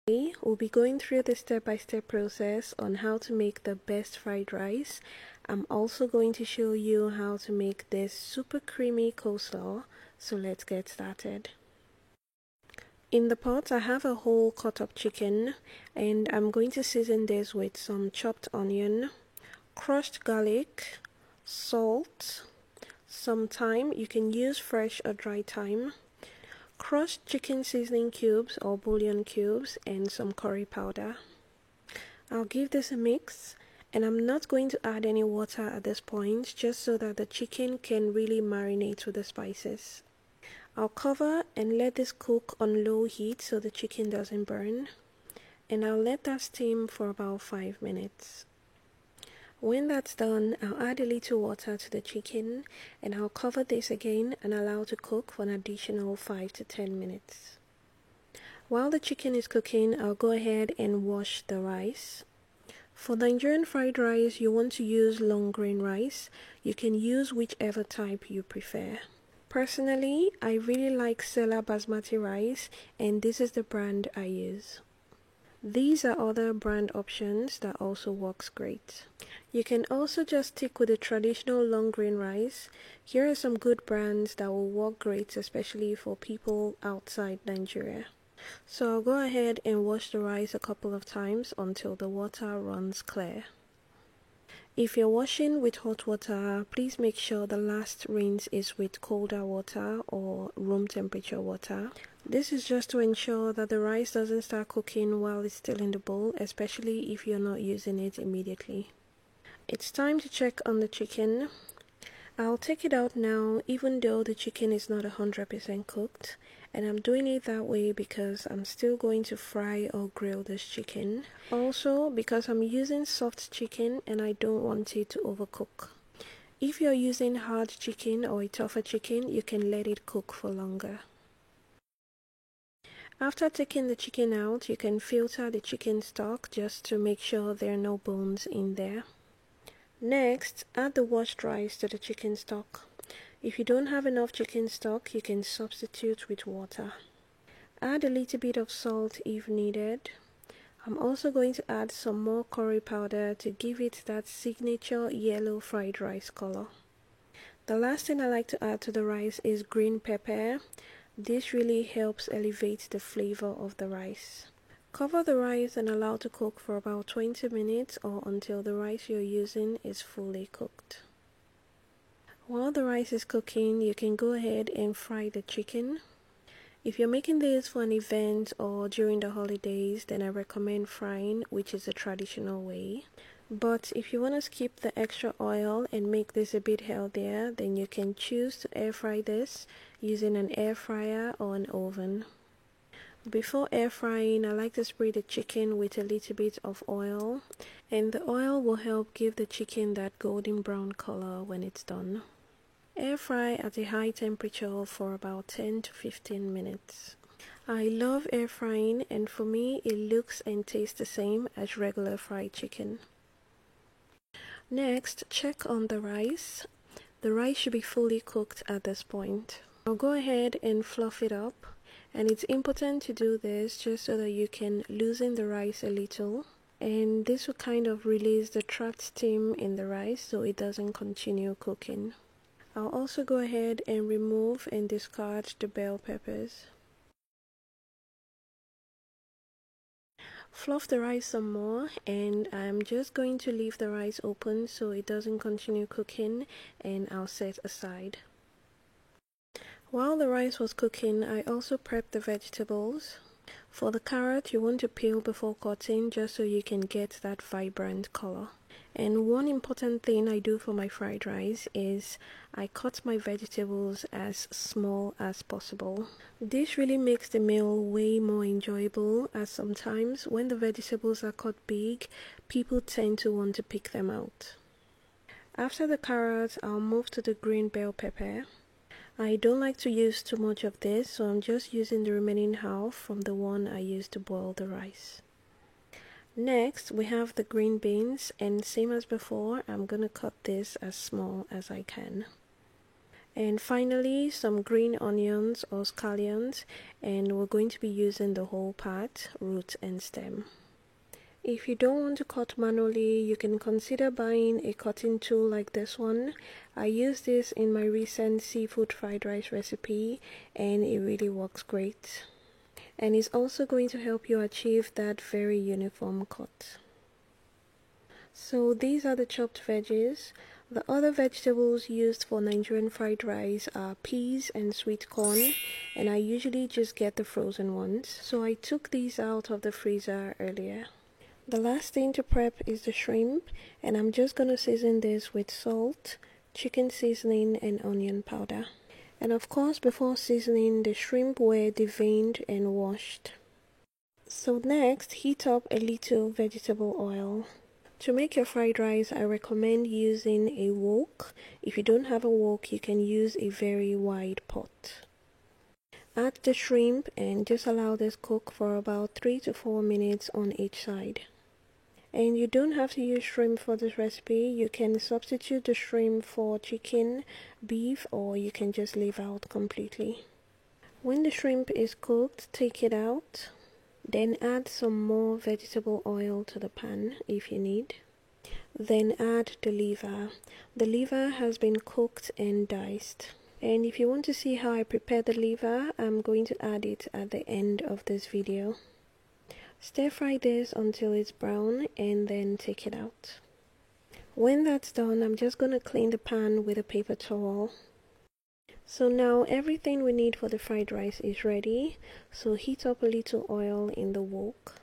Today, we'll be going through the step-by-step process on how to make the best fried rice. I'm also going to show you how to make this super creamy coleslaw, so let's get started. In the pot, I have a whole cut-up chicken, and I'm going to season this with some chopped onion, crushed garlic, salt, some thyme. You can use fresh or dry thyme, crushed chicken seasoning cubes or bouillon cubes, and some curry powder. I'll give this a mix, and I'm not going to add any water at this point, just so that the chicken can really marinate with the spices. I'll cover and let this cook on low heat so the chicken doesn't burn, and I'll let that steam for about 5 minutes. When that's done, I'll add a little water to the chicken, and I'll cover this again and allow to cook for an additional 5 to 10 minutes. While the chicken is cooking, I'll go ahead and wash the rice. For Nigerian fried rice, you want to use long grain rice. You can use whichever type you prefer. Personally, I really like Sela Basmati rice, and this is the brand I use. These are other brand options that also works great. You can also just stick with the traditional long grain rice. Here are some good brands that will work great, especially for people outside Nigeria. So I'll go ahead and wash the rice a couple of times until the water runs clear. If you're washing with hot water, please make sure the last rinse is with colder water or room temperature water. This is just to ensure that the rice doesn't start cooking while it's still in the bowl, especially if you're not using it immediately. It's time to check on the chicken. I'll take it out now, even though the chicken is not 100% cooked, and I'm doing it that way because I'm still going to fry or grill this chicken. Also, because I'm using soft chicken and I don't want it to overcook. If you're using hard chicken or a tougher chicken, you can let it cook for longer. After taking the chicken out, you can filter the chicken stock just to make sure there are no bones in there. Next, add the washed rice to the chicken stock. If you don't have enough chicken stock, you can substitute with water. Add a little bit of salt if needed. I'm also going to add some more curry powder to give it that signature yellow fried rice color. The last thing I like to add to the rice is green pepper. This really helps elevate the flavor of the rice. Cover the rice and allow to cook for about 20 minutes or until the rice you're using is fully cooked. While the rice is cooking, you can go ahead and fry the chicken. If you're making this for an event or during the holidays, then I recommend frying, which is a traditional way. But if you want to skip the extra oil and make this a bit healthier, then you can choose to air fry this using an air fryer or an oven. Before air frying, I like to spray the chicken with a little bit of oil, and the oil will help give the chicken that golden brown color when it's done. Air fry at a high temperature for about 10 to 15 minutes. I love air frying, and for me it looks and tastes the same as regular fried chicken. Next, check on the rice. The rice should be fully cooked at this point. I'll go ahead and fluff it up. And it's important to do this just so that you can loosen the rice a little, and this will kind of release the trapped steam in the rice so it doesn't continue cooking. I'll also go ahead and remove and discard the bell peppers. Fluff the rice some more, and I'm just going to leave the rice open so it doesn't continue cooking, and I'll set aside. While the rice was cooking, I also prepped the vegetables. For the carrot, you want to peel before cutting just so you can get that vibrant color. And one important thing I do for my fried rice is I cut my vegetables as small as possible. This really makes the meal way more enjoyable, as sometimes when the vegetables are cut big, people tend to want to pick them out. After the carrot, I'll move to the green bell pepper. I don't like to use too much of this, so I'm just using the remaining half from the one I used to boil the rice. Next, we have the green beans, and same as before, I'm gonna cut this as small as I can. And finally, some green onions or scallions, and we're going to be using the whole part, root and stem. If you don't want to cut manually, you can consider buying a cutting tool like this one. I used this in my recent seafood fried rice recipe and it really works great. And it's also going to help you achieve that very uniform cut. So these are the chopped veggies. The other vegetables used for Nigerian fried rice are peas and sweet corn, and I usually just get the frozen ones. So I took these out of the freezer earlier. The last thing to prep is the shrimp, and I'm just going to season this with salt, chicken seasoning and onion powder. And of course, before seasoning, the shrimp were deveined and washed. So next, heat up a little vegetable oil. To make your fried rice, I recommend using a wok. If you don't have a wok, you can use a very wide pot. Add the shrimp and just allow this cook for about 3 to 4 minutes on each side. And you don't have to use shrimp for this recipe. You can substitute the shrimp for chicken, beef, or you can just leave out completely. When the shrimp is cooked, take it out. Then add some more vegetable oil to the pan if you need. Then add the liver. The liver has been cooked and diced. And if you want to see how I prepare the liver, I'm going to add it at the end of this video. Stir fry this until it's brown and then take it out. When that's done, I'm just going to clean the pan with a paper towel. So now everything we need for the fried rice is ready. So heat up a little oil in the wok.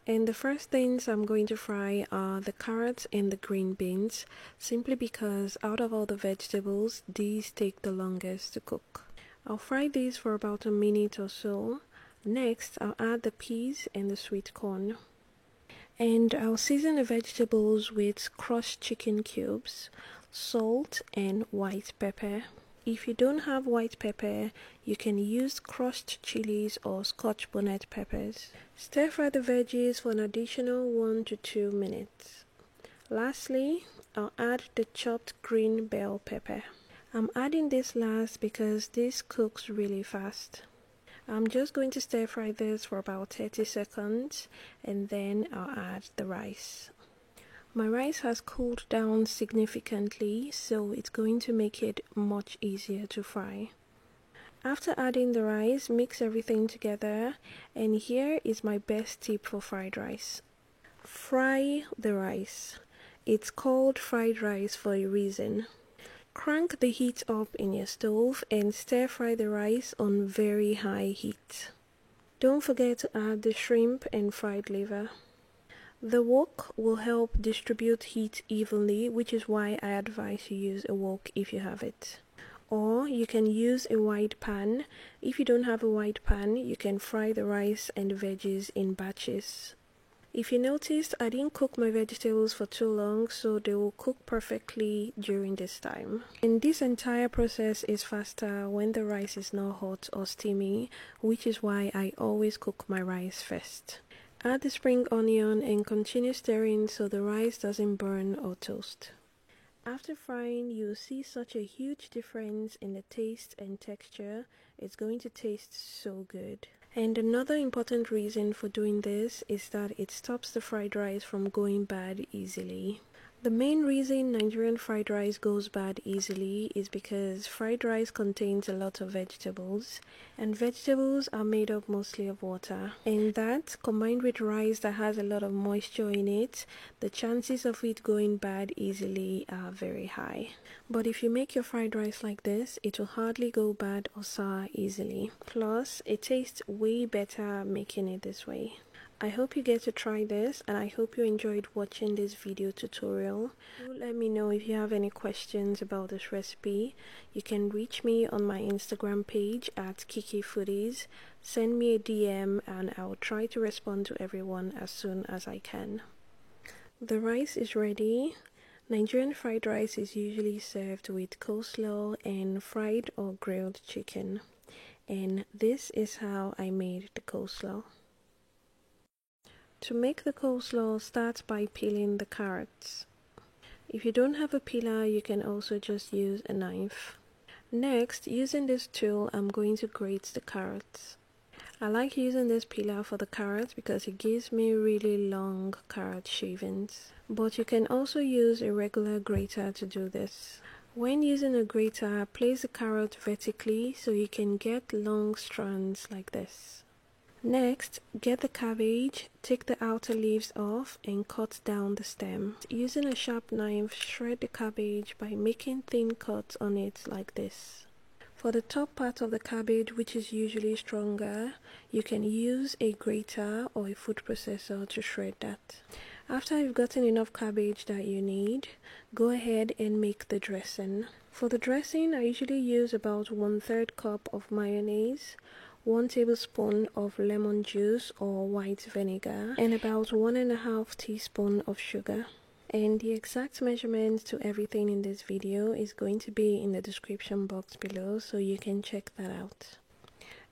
And the first things I'm going to fry are the carrots and the green beans, simply because out of all the vegetables, these take the longest to cook. I'll fry these for about a minute or so. Next, I'll add the peas and the sweet corn. And I'll season the vegetables with crushed chicken cubes, salt and white pepper. If you don't have white pepper, you can use crushed chilies or Scotch bonnet peppers. Stir fry the veggies for an additional 1 to 2 minutes. Lastly, I'll add the chopped green bell pepper. I'm adding this last because this cooks really fast. I'm just going to stir fry this for about 30 seconds and then I'll add the rice. My rice has cooled down significantly, so it's going to make it much easier to fry. After adding the rice, mix everything together, and here is my best tip for fried rice. Fry the rice. It's called fried rice for a reason. Crank the heat up in your stove and stir fry the rice on very high heat. Don't forget to add the shrimp and fried liver. The wok will help distribute heat evenly, which is why I advise you use a wok if you have it. Or you can use a wide pan. If you don't have a wide pan, you can fry the rice and the veggies in batches. If you noticed, I didn't cook my vegetables for too long, so they will cook perfectly during this time. And this entire process is faster when the rice is not hot or steamy, which is why I always cook my rice first. Add the spring onion and continue stirring so the rice doesn't burn or toast. After frying, you'll see such a huge difference in the taste and texture. It's going to taste so good. And another important reason for doing this is that it stops the fried rice from going bad easily. The main reason Nigerian fried rice goes bad easily is because fried rice contains a lot of vegetables, and vegetables are made up mostly of water. And that, combined with rice that has a lot of moisture in it, the chances of it going bad easily are very high. But if you make your fried rice like this, it will hardly go bad or sour easily. Plus, it tastes way better making it this way. I hope you get to try this, and I hope you enjoyed watching this video tutorial. Do let me know if you have any questions about this recipe. You can reach me on my Instagram page at Kiki Foodies. Send me a DM and I'll try to respond to everyone as soon as I can. The rice is ready. Nigerian fried rice is usually served with coleslaw and fried or grilled chicken. And this is how I made the coleslaw. To make the coleslaw, start by peeling the carrots. If you don't have a peeler, you can also just use a knife. Next, using this tool, I'm going to grate the carrots. I like using this peeler for the carrots because it gives me really long carrot shavings. But you can also use a regular grater to do this. When using a grater, place the carrot vertically so you can get long strands like this. Next, get the cabbage, take the outer leaves off and cut down the stem. Using a sharp knife, shred the cabbage by making thin cuts on it like this. For the top part of the cabbage, which is usually stronger, you can use a grater or a food processor to shred that. After you've gotten enough cabbage that you need, go ahead and make the dressing. For the dressing, I usually use about 1/3 cup of mayonnaise, 1 tablespoon of lemon juice or white vinegar, and about 1½ teaspoon of sugar. And the exact measurements to everything in this video is going to be in the description box below, so you can check that out.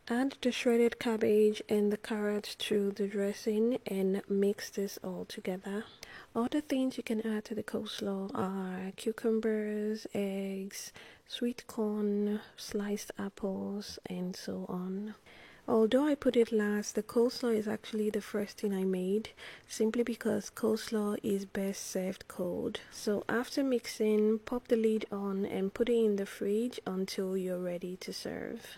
Add the shredded cabbage and the carrots to the dressing and mix this all together. Other things you can add to the coleslaw are cucumbers, eggs, sweet corn, sliced apples, and so on. Although I put it last, the coleslaw is actually the first thing I made, simply because coleslaw is best served cold. So after mixing, pop the lid on and put it in the fridge until you're ready to serve.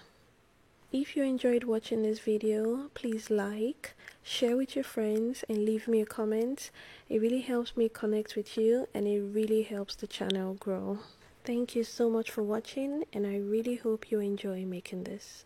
If you enjoyed watching this video, please like, share with your friends, and leave me a comment. It really helps me connect with you and it really helps the channel grow. Thank you so much for watching, and I really hope you enjoy making this.